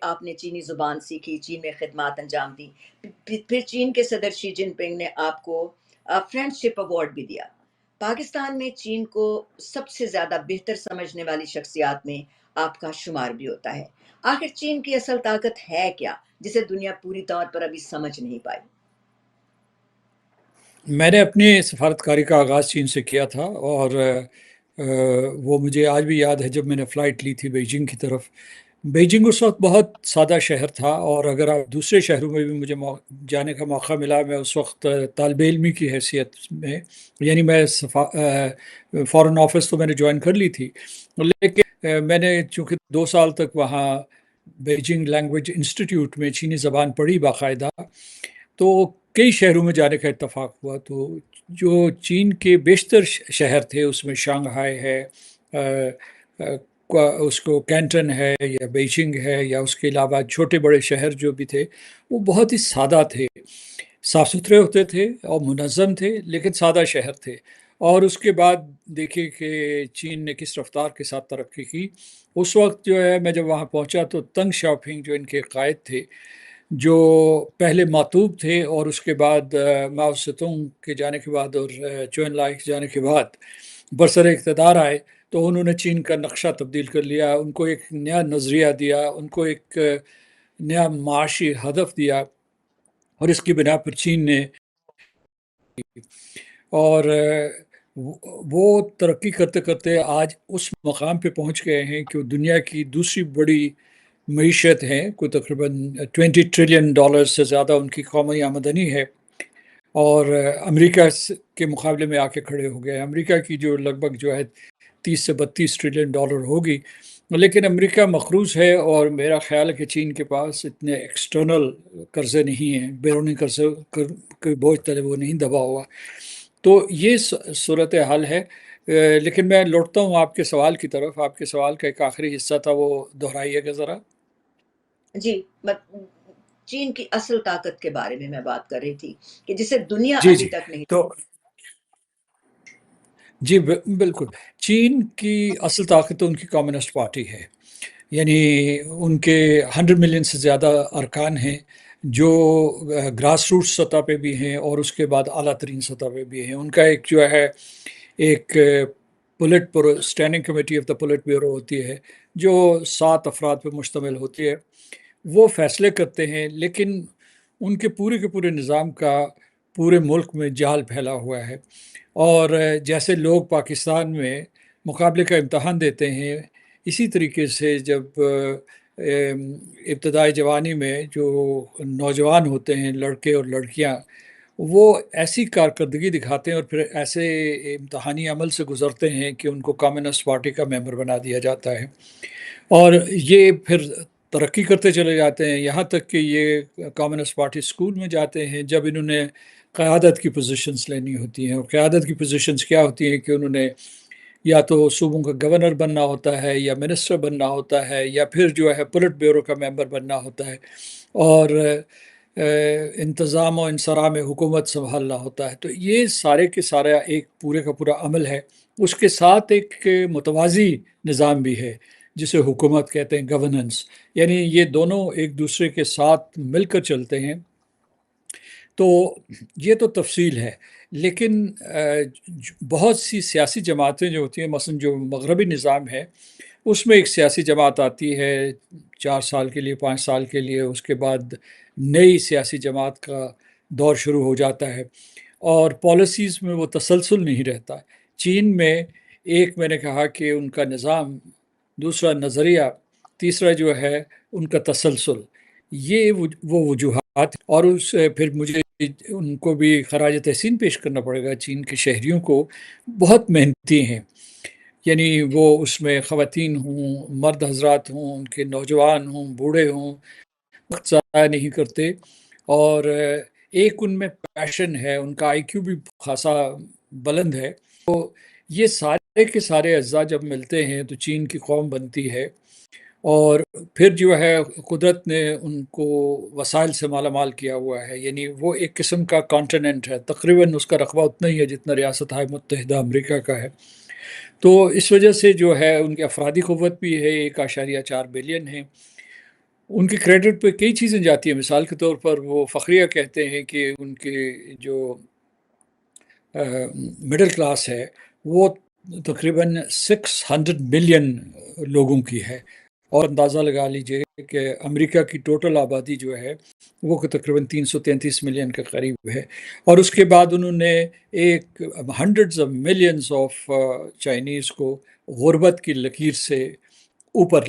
آپ نے چینی زبان سیکھی، چین میں خدمات انجام دی، پھر چین کے صدر شی جن پنگ نے آپ کو فرینڈ شپ ایوارڈ بھی دیا۔ پاکستان میں چین کو سب سے زیادہ بہتر سمجھنے والی شخصیات میں آپ کا شمار بھی ہوتا ہے۔ آخر چین کی اصل طاقت ہے کیا جسے دنیا پوری طور پر ابھی سمجھ نہیں پائی؟ میں نے اپنی سفارتکاری کا آغاز چین سے کیا تھا، اور وہ مجھے آج بھی یاد ہے جب میں نے فلائٹ لی تھی بیجنگ کی طرف۔ بیجنگ اس وقت بہت سادہ شہر تھا، اور اگر آپ دوسرے شہروں میں بھی مجھے جانے کا موقع ملا، میں اس وقت طالب علمی کی حیثیت میں، یعنی میں فارن آفس تو میں نے جوائن کر لی تھی، لیکن میں نے چونکہ 2 سال تک وہاں بیجنگ لینگویج انسٹیٹیوٹ میں چینی زبان پڑھی باقاعدہ، تو کئی شہروں میں جانے کا اتفاق ہوا۔ تو جو چین کے بیشتر شہر تھے، اس میں شانگھائی ہے، اس کو کینٹن ہے، یا بیجنگ ہے، یا اس کے علاوہ چھوٹے بڑے شہر جو بھی تھے، وہ بہت ہی سادہ تھے، صاف ستھرے ہوتے تھے اور منظم تھے، لیکن سادہ شہر تھے۔ اور اس کے بعد دیکھیں کہ چین نے کس رفتار کے ساتھ ترقی کی۔ اس وقت جو ہے میں جب وہاں پہنچا تو تنگ شاپنگ جو ان کے قائد تھے، جو پہلے ماتوب تھے اور اس کے بعد ماؤ ستونگ کے جانے کے بعد اور چوئن لائی کے جانے کے بعد برسر اقتدار آئے، تو انہوں نے چین کا نقشہ تبدیل کر لیا، ان کو ایک نیا نظریہ دیا، ان کو ایک نیا معاشی ہدف دیا، اور اس کی بنا پر چین نے اور وہ ترقی کرتے کرتے آج اس مقام پہ پہنچ گئے ہیں کہ وہ دنیا کی دوسری بڑی معیشت ہے، کوئی تقریباً $20 ٹریلین سے زیادہ ان کی قومی آمدنی ہے، اور امریکہ کے مقابلے میں آ کے کھڑے ہو گئے۔ امریکہ کی جو لگ بھگ جو ہے 30 سے 32 ٹریلین ڈالر ہوگی، لیکن امریکہ مقروض ہے، اور میرا خیال ہے کہ چین کے پاس اتنے ایکسٹرنل قرضے نہیں ہیں، بیرونی قرضے کے بوجھ تلے وہ نہیں دبا ہوا۔ تو یہ صورت حال ہے۔ لیکن میں لوٹتا ہوں آپ کے سوال کی طرف۔ آپ کے سوال کا ایک آخری حصہ تھا، وہ دہرائیے گا ذرا۔ جی، چین کی اصل طاقت کے بارے میں بات کر رہی تھی کہ جسے دنیا جی ابھی جی تک نہیں۔ تو جی بالکل، چین کی اصل طاقت تو ان کی کمیونسٹ پارٹی ہے، یعنی ان کے 100 ملین سے زیادہ ارکان ہیں، جو گراس روٹ سطح پہ بھی ہیں اور اس کے بعد اعلیٰ ترین سطح پہ بھی ہیں۔ ان کا ایک جو ہے ایک standing committee of the politburo ہوتی ہے، جو 7 افراد پہ مشتمل ہوتی ہے، وہ فیصلے کرتے ہیں، لیکن ان کے پورے نظام کا پورے ملک میں جال پھیلا ہوا ہے۔ اور جیسے لوگ پاکستان میں مقابلے کا امتحان دیتے ہیں، اسی طریقے سے جب ابتدائی جوانی میں جو نوجوان ہوتے ہیں، لڑکے اور لڑکیاں، وہ ایسی کارکردگی دکھاتے ہیں اور پھر ایسے امتحانی عمل سے گزرتے ہیں کہ ان کو کمیونسٹ پارٹی کا ممبر بنا دیا جاتا ہے، اور یہ پھر ترقی کرتے چلے جاتے ہیں، یہاں تک کہ یہ کمیونسٹ پارٹی اسکول میں جاتے ہیں جب انہوں نے قیادت کی پوزیشنز لینی ہوتی ہیں۔ اور قیادت کی پوزیشنز کیا ہوتی ہیں کہ انہوں نے یا تو صوبوں کا گورنر بننا ہوتا ہے، یا منسٹر بننا ہوتا ہے، یا پھر جو ہے پولیٹ بیورو کا ممبر بننا ہوتا ہے، اور انتظام و انصرام حکومت سنبھالنا ہوتا ہے۔ تو یہ سارے کے سارا ایک پورے کا پورا عمل ہے۔ اس کے ساتھ ایک متوازی نظام بھی ہے جسے حکومت کہتے ہیں، گورننس، یعنی یہ دونوں ایک دوسرے کے ساتھ مل کر چلتے ہیں۔ تو یہ تو تفصیل ہے، لیکن بہت سی سیاسی جماعتیں جو ہوتی ہیں، مثلا جو مغربی نظام ہے، اس میں ایک سیاسی جماعت آتی ہے 4 سال کے لیے، 5 سال کے لیے، اس کے بعد نئی سیاسی جماعت کا دور شروع ہو جاتا ہے، اور پالیسیز میں وہ تسلسل نہیں رہتا۔ چین میں ایک میں نے کہا کہ ان کا نظام، دوسرا نظریہ، تیسرا جو ہے ان کا تسلسل، یہ وہ وجوہات، اور اس پھر مجھے ان کو بھی خراج تحسین پیش کرنا پڑے گا۔ چین کے شہریوں کو بہت محنتی ہیں، یعنی وہ اس میں خواتین ہوں، مرد حضرات ہوں، ان کے نوجوان ہوں، بوڑھے ہوں، وقت ضائع نہیں کرتے، اور ایک ان میں پیشن ہے، ان کا آئی کیو بھی خاصا بلند ہے۔ تو یہ سارے کے سارے اجزاء جب ملتے ہیں تو چین کی قوم بنتی ہے، اور پھر جو ہے قدرت نے ان کو وسائل سے مالا مال کیا ہوا ہے، یعنی وہ ایک قسم کا کانٹیننٹ ہے، تقریباً اس کا رقبہ اتنا ہی ہے جتنا ریاستہائے متحدہ امریکہ کا ہے۔ تو اس وجہ سے جو ہے ان کی افرادی قوت بھی ہے 1.4 بلین ہے، ان کے کریڈٹ پہ کئی چیزیں جاتی ہیں. مثال کے طور پر وہ فخریہ کہتے ہیں کہ ان کے جو مڈل کلاس ہے وہ تقریباً 600 ملین لوگوں کی ہے، اور اندازہ لگا لیجئے کہ امریکہ کی ٹوٹل آبادی جو ہے وہ تقریباً 333 ملین کے قریب ہے. اور اس کے بعد انہوں نے ایک hundreds of millions of Chinese کو غربت کی لکیر سے اوپر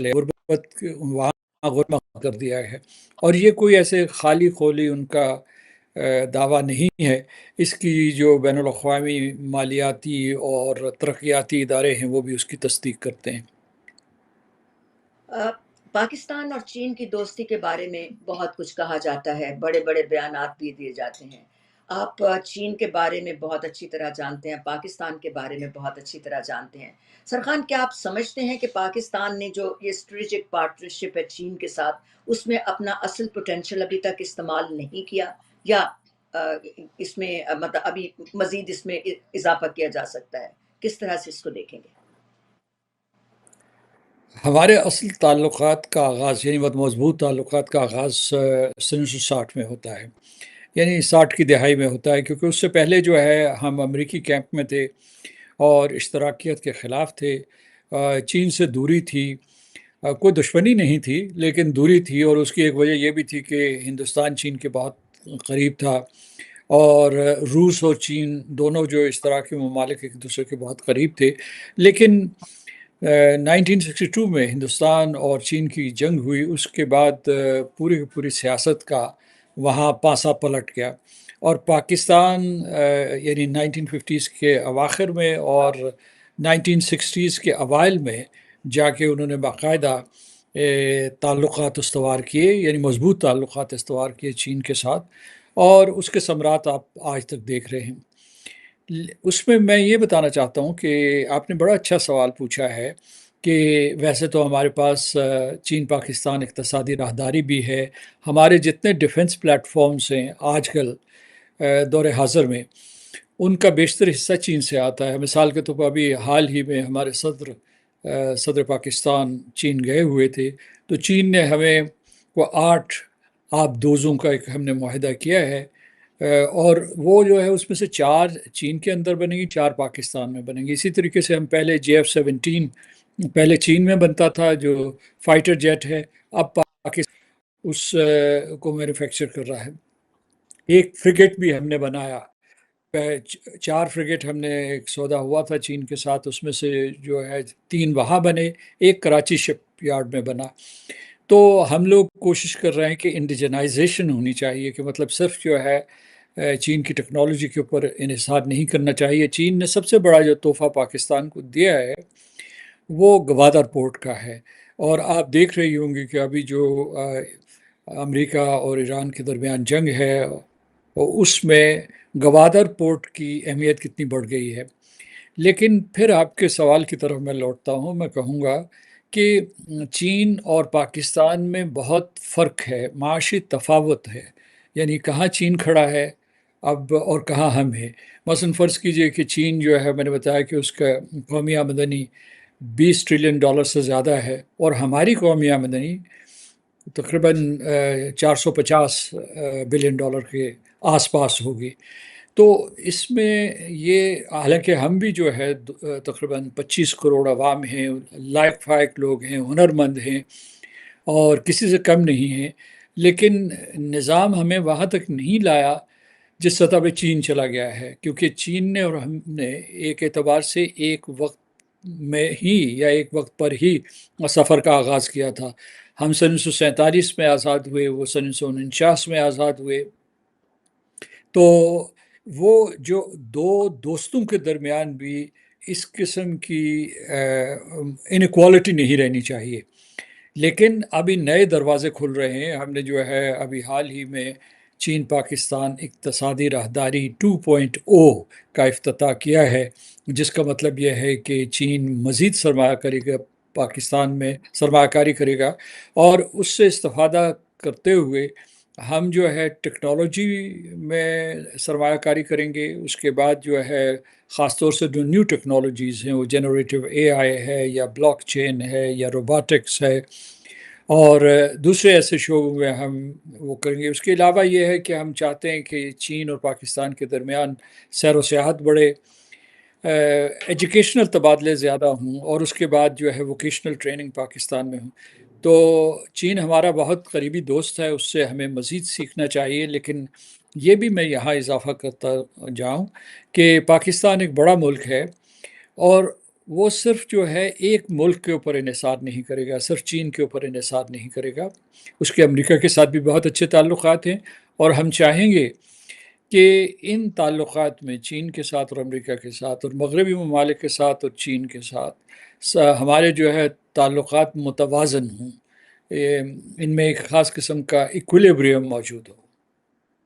وہاں غربت کر دیا ہے. اور یہ کوئی ایسے خالی خولی ان کا دعویٰ نہیں ہے. اس کی جو بین الاقوامی مالیاتی اور ترقیاتی ادارے ہیں وہ بھی اس کی تصدیق کرتے ہیں. پاکستان اور چین کی دوستی کے بارے میں بہت کچھ کہا جاتا ہے، بڑے بڑے بیانات بھی دیے جاتے ہیں. آپ چین کے بارے میں بہت اچھی طرح جانتے ہیں، پاکستان کے بارے میں بہت اچھی طرح جانتے ہیں. سرخان، کیا آپ سمجھتے ہیں کہ پاکستان نے جو یہ اسٹریٹجک پارٹنرشپ ہے چین کے ساتھ، اس میں اپنا اصل پوٹینشیل ابھی تک استعمال نہیں کیا، یا اس میں مطلب ابھی مزید اس میں اضافہ کیا جا سکتا ہے؟ کس طرح سے اس کو دیکھیں گے؟ ہمارے اصل تعلقات کا آغاز، یعنی بہت مضبوط تعلقات کا آغاز 1960 میں ہوتا ہے، یعنی 60 کی دہائی میں ہوتا ہے، کیونکہ اس سے پہلے جو ہے ہم امریکی کیمپ میں تھے اور اشتراکیت کے خلاف تھے. چین سے دوری تھی، کوئی دشمنی نہیں تھی لیکن دوری تھی، اور اس کی ایک وجہ یہ بھی تھی کہ ہندوستان چین کے بہت قریب تھا، اور روس اور چین دونوں جو اشتراکی ممالک ایک دوسرے کے بہت قریب تھے. لیکن 1962 میں ہندوستان اور چین کی جنگ ہوئی. اس کے بعد پوری کی پوری سیاست کا وہاں پاسا پلٹ گیا، اور پاکستان یعنی 1950s کے اواخر میں اور 1960s کے اوائل میں جا کے انہوں نے باقاعدہ تعلقات استوار کیے، یعنی مضبوط تعلقات استوار کیے چین کے ساتھ، اور اس کے ثمرات آپ آج تک دیکھ رہے ہیں. اس میں یہ بتانا چاہتا ہوں کہ آپ نے بڑا اچھا سوال پوچھا ہے کہ ویسے تو ہمارے پاس چین پاکستان اقتصادی راہداری بھی ہے. ہمارے جتنے ڈیفنس پلیٹ فارمز ہیں آج کل دور حاضر میں، ان کا بیشتر حصہ چین سے آتا ہے. مثال کے طور پر ابھی حال ہی میں ہمارے صدر پاکستان چین گئے ہوئے تھے، تو چین نے ہمیں وہ 8 آب دوزوں کا ایک ہم نے معاہدہ کیا ہے، اور وہ جو ہے اس میں سے 4 چین کے اندر بنیں گی، 4 پاکستان میں بنیں گی. اسی طریقے سے ہم پہلے JF-17 پہلے چین میں بنتا تھا جو فائٹر جیٹ ہے، اب پاکستان اس کو مینوفیکچر کر رہا ہے. ایک فریگیٹ بھی ہم نے بنایا، 4 فریگیٹ ہم نے ایک سودا ہوا تھا چین کے ساتھ، اس میں سے جو ہے 3 وہاں بنے، ایک کراچی شپ یارڈ میں بنا. تو ہم لوگ کوشش کر رہے ہیں کہ انڈیجنائزیشن ہونی چاہیے، کہ مطلب صرف جو ہے چین کی ٹیکنالوجی کے اوپر انحصار نہیں کرنا چاہیے. چین نے سب سے بڑا جو تحفہ پاکستان کو دیا ہے وہ گوادر پورٹ کا ہے، اور آپ دیکھ رہی ہوں گی کہ ابھی جو امریکہ اور ایران کے درمیان جنگ ہے، اس میں گوادر پورٹ کی اہمیت کتنی بڑھ گئی ہے. لیکن پھر آپ کے سوال کی طرف میں لوٹتا ہوں، میں کہوں گا کہ چین اور پاکستان میں بہت فرق ہے، معاشی تفاوت ہے. یعنی کہاں چین کھڑا ہے اب اور کہاں ہم ہیں. مثلا فرض کیجئے کہ چین جو ہے، میں نے بتایا کہ اس کا قومی آمدنی $20 ٹریلین سے زیادہ ہے، اور ہماری قومی آمدنی تقریباً $450 بلین کے آس پاس ہوگی. تو اس میں یہ، حالانکہ ہم بھی جو ہے تقریباً 25 کروڑ عوام ہیں، لائق فائق لوگ ہیں، ہنرمند ہیں، اور کسی سے کم نہیں ہیں، لیکن نظام ہمیں وہاں تک نہیں لایا جس سطح پہ چین چلا گیا ہے. کیونکہ چین نے اور ہم نے ایک اعتبار سے ایک وقت میں ہی یا ایک وقت پر ہی سفر کا آغاز کیا تھا. ہم 1947 میں آزاد ہوئے، وہ 1949 میں آزاد ہوئے. تو وہ جو دو دوستوں کے درمیان بھی اس قسم کی انیکوالٹی نہیں رہنی چاہیے. لیکن ابھی نئے دروازے کھل رہے ہیں. ہم نے جو ہے ابھی حال ہی میں چین پاکستان اقتصادی راہداری 2.0 کا افتتاح کیا ہے، جس کا مطلب یہ ہے کہ چین مزید سرمایہ کرے گا، پاکستان میں سرمایہ کاری کرے گا، اور اس سے استفادہ کرتے ہوئے ہم جو ہے ٹیکنالوجی میں سرمایہ کاری کریں گے. اس کے بعد جو ہے خاص طور سے جو نیو ٹیکنالوجیز ہیں، وہ جنریٹو AI ہے، یا بلاک چین ہے، یا روبوٹکس ہے، اور دوسرے ایسے شعبوں میں ہم وہ کریں گے۔ اس کے علاوہ یہ ہے کہ ہم چاہتے ہیں کہ چین اور پاکستان کے درمیان سیر و سیاحت بڑھے، ایجوکیشنل تبادلے زیادہ ہوں، اور اس کے بعد جو ہے ووکیشنل ٹریننگ پاکستان میں ہوں۔ تو چین ہمارا بہت قریبی دوست ہے، اس سے ہمیں مزید سیکھنا چاہیے، لیکن یہ بھی میں یہاں اضافہ کرتا جاؤں کہ پاکستان ایک بڑا ملک ہے، اور وہ صرف جو ہے ایک ملک کے اوپر انحصار نہیں کرے گا، صرف چین کے اوپر انحصار نہیں کرے گا۔ اس کے امریکہ کے ساتھ بھی بہت اچھے تعلقات ہیں، اور ہم چاہیں گے کہ ان تعلقات میں چین کے ساتھ اور امریکہ کے ساتھ اور مغربی ممالک کے ساتھ اور چین کے ساتھ ہمارے جو ہے تعلقات متوازن ہوں، ان میں ایک خاص قسم کا ایکولیبریم موجود ہو۔